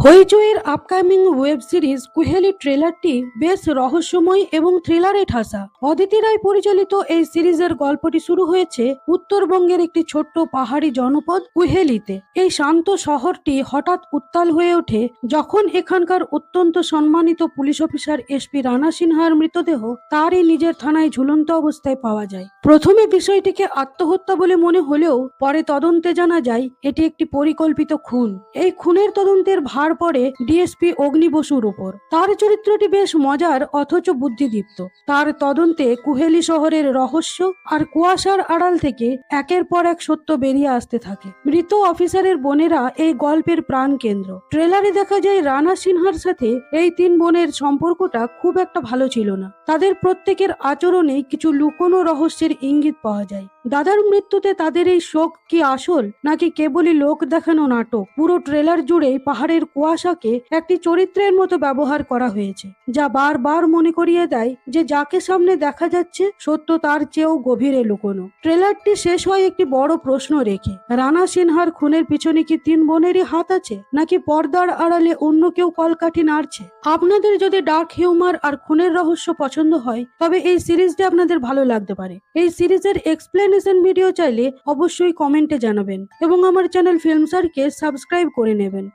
হইচইয়ের upcoming web series কুহেলি ট্রেলারটি বেশ রহস্যময় এবং থ্রিলারে ঠাসা। অদিতি রায় পরিচালিত এই সিরিজের গল্পটি শুরু হয়েছে উত্তরবঙ্গের একটি ছোট্ট পাহাড়ি জনপদ কুহেলিতে। এই শান্ত শহরটি হঠাৎ উত্তাল হয়ে ওঠে যখন এখানকার অত্যন্ত সম্মানিত পুলিশ অফিসার এসপি রানা সিনহার মৃতদেহ তারই নিজের থানায় ঝুলন্ত অবস্থায় পাওয়া যায়। প্রথমে বিষয়টিকে আত্মহত্যা বলে মনে হলেও পরে তদন্তে জানা যায় এটি একটি পরিকল্পিত খুন। এই খুনের তদন্তের ভার পড়ে ডিএসপি অগ্নি বসুর উপর। তার চরিত্রটি বেশ মজার অথচ বুদ্ধিদীপ্ত। তার তদন্তে কুহেলি শহরের রহস্য আর কুয়াশার আড়াল থেকে একের পর এক সত্য বেরিয়ে আসতে থাকে। মৃত অফিসারের বোনেরা এই গল্পের প্রাণ কেন্দ্র। ট্রেলারে দেখা যায় রানা সিনহার সাথে এই তিন বোনের সম্পর্কটা খুব একটা ভালো ছিল না। তাদের প্রত্যেকের আচরণে কিছু লুকোনো রহস্যের ইঙ্গিত পাওয়া যায়। দাদার মৃত্যুতে তাদের এই শোক কি আসল নাকি কেবলই লোক দেখানো নাটক? পুরো ট্রেলার জুড়েই পাহাড়ের কুয়াশাকে একটি চরিত্রের মতো ব্যবহার করা হয়েছে, যা বারবার মনে করিয়ে দেয় যে যাকে সামনে দেখা যাচ্ছে সত্য তার চেয়েও গভীরে লুকোনো। ট্রেলারটি শেষ হয় একটি বড় প্রশ্ন রেখে, রানা সিনহার খুনের পিছনে কি তিন বোনেরই হাত আছে নাকি পর্দার আড়ালে অন্য কেউ কলকাঠি নাড়ছে? আপনাদের যদি ডার্ক হিউমার আর খুনের রহস্য পছন্দ হয় তবে এই সিরিজটি আপনাদের ভালো লাগতে পারে। এই সিরিজের এক্সপ্লেনেশন ভিডিও চাইলে অবশ্যই কমেন্টে জানাবেন এবং আমার চ্যানেল ফিল্মসারকে সাবস্ক্রাইব করে নেবেন।